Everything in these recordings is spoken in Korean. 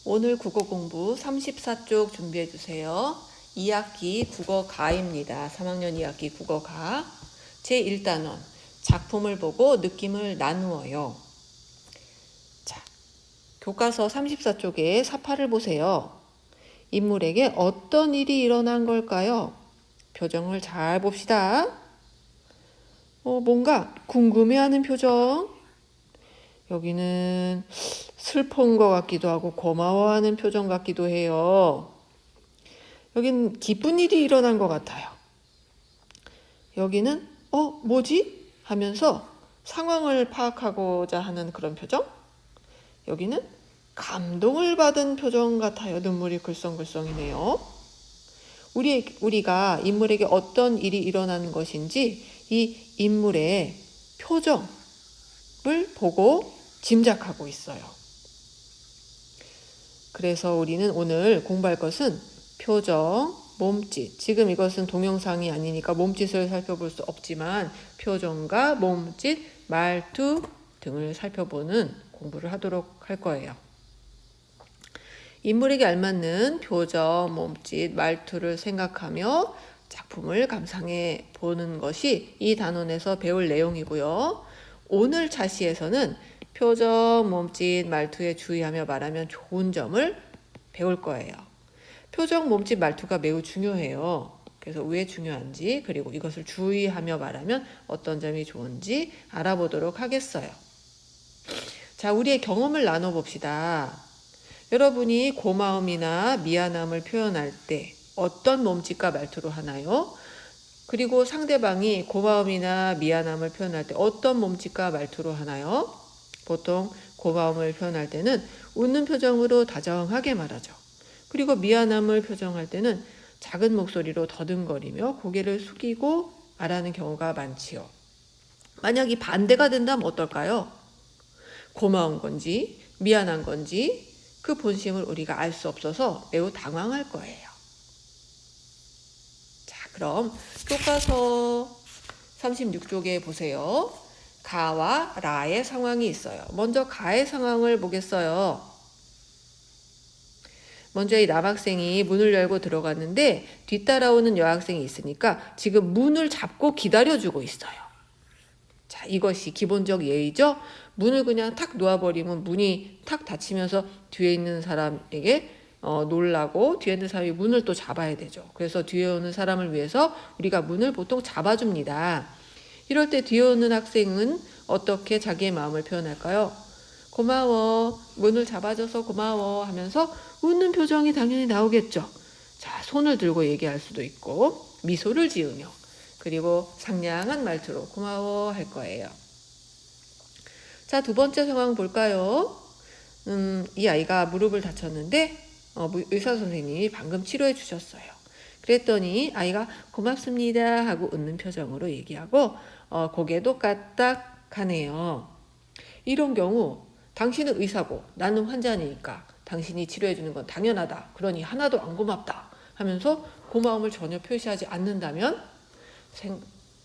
오늘 국어 공부 34쪽 준비해 주세요. 2학기 국어가입니다. 3학년 2학기 국어가 제1단원 작품을 보고 느낌을 나누어요. 자, 교과서 34쪽에 사파를 보세요. 인물에게 어떤 일이 일어난 걸까요? 표정을 잘 봅시다. 뭔가 궁금해하는 표정. 여기는 슬픈 것 같기도 하고 고마워하는 표정 같기도 해요. 여긴 기쁜 일이 일어난 것 같아요. 여기는 뭐지? 하면서 상황을 파악하고자 하는 그런 표정. 여기는 감동을 받은 표정 같아요. 눈물이 글썽글썽이네요. 우리가 인물에게 어떤 일이 일어나는 것인지 이 인물의 표정을 보고 짐작하고 있어요. 그래서 우리는 오늘 공부할 것은 표정, 몸짓. 지금 이것은 동영상이 아니니까 몸짓을 살펴볼 수 없지만 표정과 몸짓, 말투 등을 살펴보는 공부를 하도록 할 거예요. 인물에게 알맞는 표정, 몸짓, 말투를 생각하며 작품을 감상해 보는 것이 이 단원에서 배울 내용이고요. 오늘 차시에서는 표정, 몸짓, 말투에 주의하며 말하면 좋은 점을 배울 거예요. 표정, 몸짓, 말투가 매우 중요해요. 그래서 왜 중요한지 그리고 이것을 주의하며 말하면 어떤 점이 좋은지 알아보도록 하겠어요. 자, 우리의 경험을 나눠봅시다. 여러분이 고마움이나 미안함을 표현할 때 어떤 몸짓과 말투로 하나요? 그리고 상대방이 고마움이나 미안함을 표현할 때 어떤 몸짓과 말투로 하나요? 보통 고마움을 표현할 때는 웃는 표정으로 다정하게 말하죠. 그리고 미안함을 표정할 때는 작은 목소리로 더듬거리며 고개를 숙이고 말하는 경우가 많지요. 만약 이 반대가 된다면 어떨까요? 고마운 건지 미안한 건지 그 본심을 우리가 알 수 없어서 매우 당황할 거예요. 자, 그럼 교과서 36쪽에 보세요. 가와 라의 상황이 있어요. 먼저 가의 상황을 보겠어요. 먼저 이 남학생이 문을 열고 들어갔는데 뒤따라오는 여학생이 있으니까 지금 문을 잡고 기다려주고 있어요. 자, 이것이 기본적 예의죠. 문을 그냥 탁 놓아버리면 문이 탁 닫히면서 뒤에 있는 사람에게 놀라고 뒤에 있는 사람이 문을 또 잡아야 되죠. 그래서 뒤에 오는 사람을 위해서 우리가 문을 보통 잡아줍니다. 이럴 때 뒤에 오는 학생은 어떻게 자기의 마음을 표현할까요? 고마워, 문을 잡아줘서 고마워 하면서 웃는 표정이 당연히 나오겠죠. 자, 손을 들고 얘기할 수도 있고 미소를 지으며 그리고 상냥한 말투로 고마워 할 거예요. 자, 두 번째 상황 볼까요? 이 아이가 무릎을 다쳤는데 의사 선생님이 방금 치료해 주셨어요. 그랬더니 아이가 고맙습니다 하고 웃는 표정으로 얘기하고 고개도 까딱하네요. 이런 경우 당신은 의사고 나는 환자니까 당신이 치료해 주는 건 당연하다. 그러니 하나도 안 고맙다 하면서 고마움을 전혀 표시하지 않는다면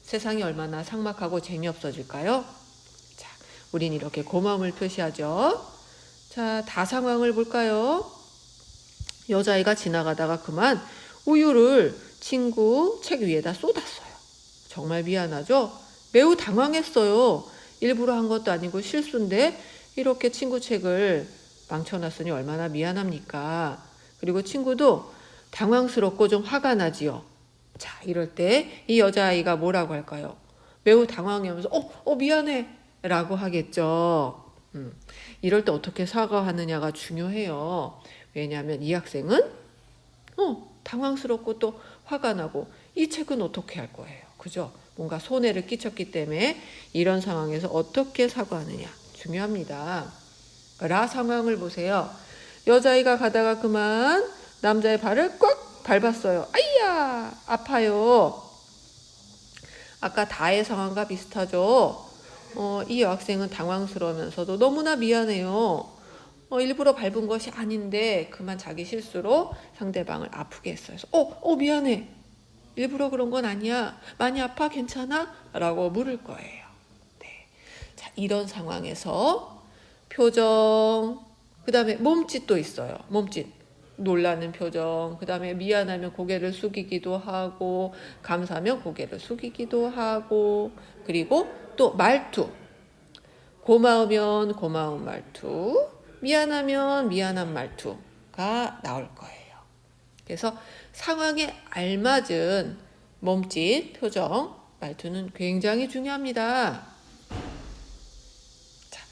세상이 얼마나 삭막하고 재미없어질까요? 자, 우린 이렇게 고마움을 표시하죠. 자, 다상황을 볼까요? 여자아이가 지나가다가 그만 우유를 친구 책 위에다 쏟았어요. 정말 미안하죠? 매우 당황했어요. 일부러 한 것도 아니고 실수인데 이렇게 친구 책을 망쳐놨으니 얼마나 미안합니까? 그리고 친구도 당황스럽고 좀 화가 나지요. 자, 이럴 때 이 여자아이가 뭐라고 할까요? 매우 당황해하면서 미안해 라고 하겠죠. 이럴 때 어떻게 사과하느냐가 중요해요. 왜냐하면 이 학생은 당황스럽고 또 화가 나고 이 책은 어떻게 할 거예요. 그죠? 뭔가 손해를 끼쳤기 때문에 이런 상황에서 어떻게 사과하느냐 중요합니다. 라 상황을 보세요. 여자아이가 가다가 그만 남자의 발을 꽉 밟았어요. 아이야 아파요. 아까 다의 상황과 비슷하죠. 이 여학생은 당황스러우면서도 너무나 미안해요. 일부러 밟은 것이 아닌데 그만 자기 실수로 상대방을 아프게 했어요. 그래서 미안해. 일부러 그런 건 아니야. 많이 아파? 괜찮아? 라고 물을 거예요. 네. 자, 이런 상황에서 표정, 그 다음에 몸짓도 있어요. 몸짓. 놀라는 표정, 그 다음에 미안하면 고개를 숙이기도 하고, 감사하면 고개를 숙이기도 하고, 그리고 또 말투. 고마우면 고마운 말투, 미안하면 미안한 말투가 나올 거예요. 그래서 상황에 알맞은 몸짓, 표정, 말투는 굉장히 중요합니다. 자,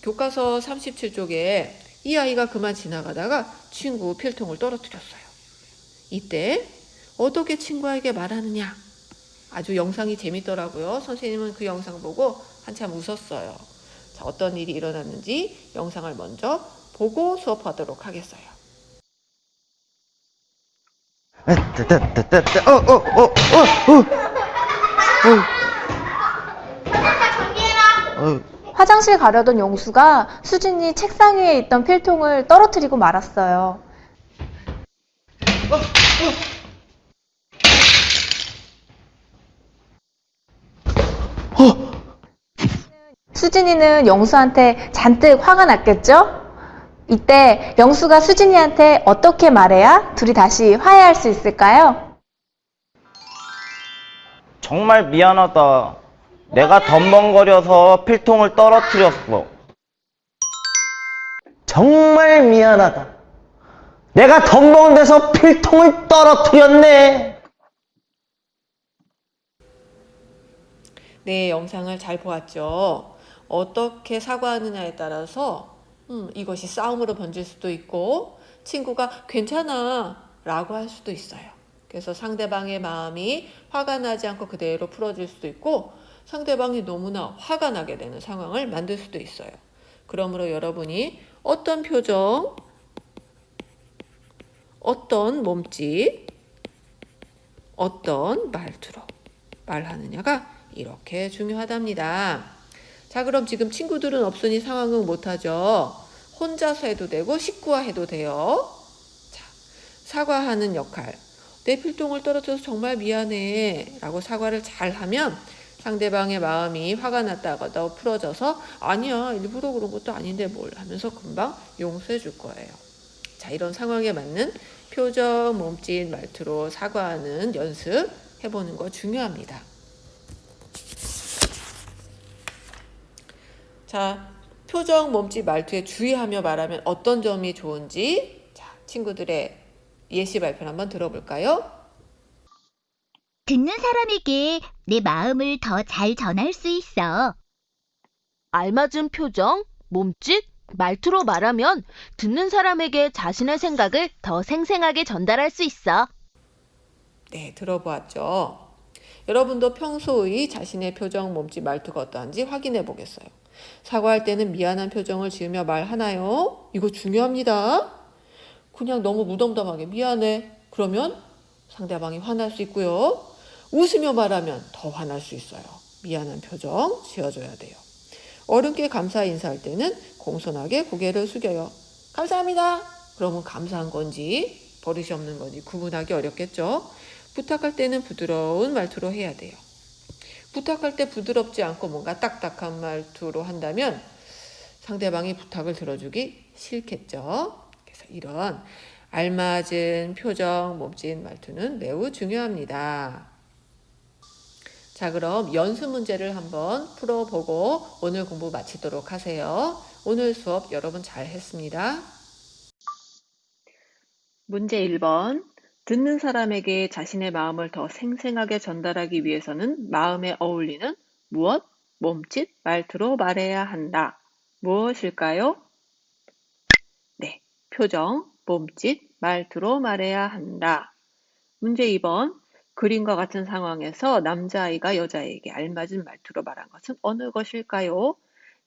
교과서 37쪽에 이 아이가 그만 지나가다가 친구 필통을 떨어뜨렸어요. 이때 어떻게 친구에게 말하느냐? 아주 영상이 재밌더라고요. 선생님은 그 영상 보고 한참 웃었어요. 자, 어떤 일이 일어났는지 영상을 먼저 보고 수업하도록 하겠어요. 화장실 가려던 용수가 수진이 책상 위에 있던 필통을 떨어뜨리고 말았어요. 수진이는 영수한테 잔뜩 화가 났겠죠? 이때 영수가 수진이한테 어떻게 말해야 둘이 다시 화해할 수 있을까요? 정말 미안하다. 내가 덤벙거려서 필통을 떨어뜨렸어. 정말 미안하다. 내가 덤벙대서 필통을 떨어뜨렸네. 네, 영상을 잘 보았죠. 어떻게 사과하느냐에 따라서 이것이 싸움으로 번질 수도 있고 친구가 괜찮아 라고 할 수도 있어요. 그래서 상대방의 마음이 화가 나지 않고 그대로 풀어질 수도 있고 상대방이 너무나 화가 나게 되는 상황을 만들 수도 있어요. 그러므로 여러분이 어떤 표정, 어떤 몸짓, 어떤 말투로 말하느냐가 이렇게 중요하답니다. 자, 그럼 지금 친구들은 없으니 상황은 못하죠. 혼자서 해도 되고 식구와 해도 돼요. 자, 사과하는 역할. 내 필통을 떨어뜨려서 정말 미안해 라고 사과를 잘 하면 상대방의 마음이 화가 났다가도 풀어져서 아니야 일부러 그런 것도 아닌데 뭘 하면서 금방 용서해 줄 거예요. 자, 이런 상황에 맞는 표정, 몸짓, 말투로 사과하는 연습 해보는 거 중요합니다. 자, 표정, 몸짓, 말투에 주의하며 말하면 어떤 점이 좋은지 자, 친구들의 예시 발표를 한번 들어볼까요? 듣는 사람에게 내 마음을 더 잘 전할 수 있어. 알맞은 표정, 몸짓, 말투로 말하면 듣는 사람에게 자신의 생각을 더 생생하게 전달할 수 있어. 네, 들어보았죠. 여러분도 평소의 자신의 표정, 몸짓, 말투가 어떠한지 확인해 보겠어요. 사과할 때는 미안한 표정을 지으며 말하나요? 이거 중요합니다. 그냥 너무 무덤덤하게 미안해. 그러면 상대방이 화날 수 있고요. 웃으며 말하면 더 화날 수 있어요. 미안한 표정 지어줘야 돼요. 어른께 감사 인사할 때는 공손하게 고개를 숙여요. 감사합니다. 그러면 감사한 건지 버릇이 없는 건지 구분하기 어렵겠죠. 부탁할 때는 부드러운 말투로 해야 돼요. 부탁할 때 부드럽지 않고 뭔가 딱딱한 말투로 한다면 상대방이 부탁을 들어주기 싫겠죠. 그래서 이런 알맞은 표정, 몸짓, 말투는 매우 중요합니다. 자, 그럼 연습 문제를 한번 풀어보고 오늘 공부 마치도록 하세요. 오늘 수업 여러분 잘 했습니다. 문제 1번. 듣는 사람에게 자신의 마음을 더 생생하게 전달하기 위해서는 마음에 어울리는 무엇, 몸짓, 말투로 말해야 한다. 무엇일까요? 네, 표정, 몸짓, 말투로 말해야 한다. 문제 2번. 그림과 같은 상황에서 남자아이가 여자에게 알맞은 말투로 말한 것은 어느 것일까요?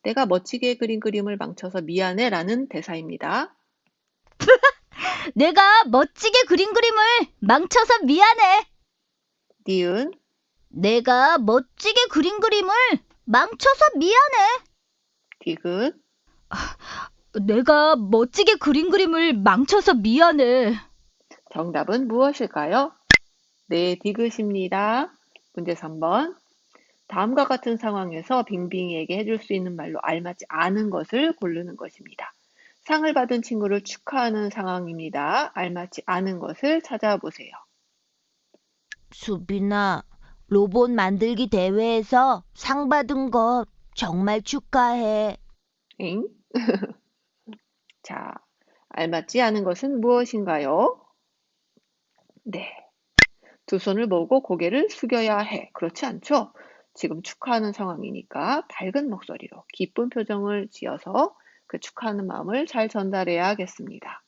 내가 멋지게 그린 그림을 망쳐서 미안해 라는 대사입니다. 내가 멋지게 그린 그림을 망쳐서 미안해. 니은, 내가 멋지게 그린 그림을 망쳐서 미안해. 디귿, 내가 멋지게 그린 그림을 망쳐서 미안해. 정답은 무엇일까요? 네, 디귿입니다. 문제 3번. 다음과 같은 상황에서 빙빙이에게 해줄 수 있는 말로 알맞지 않은 것을 고르는 것입니다. 상을 받은 친구를 축하하는 상황입니다. 알맞지 않은 것을 찾아보세요. 수빈아, 로봇 만들기 대회에서 상 받은 거 정말 축하해. 엥? 자, 알맞지 않은 것은 무엇인가요? 네. 두 손을 모으고 고개를 숙여야 해. 그렇지 않죠? 지금 축하하는 상황이니까 밝은 목소리로 기쁜 표정을 지어서 그 축하하는 마음을 잘 전달해야 하겠습니다.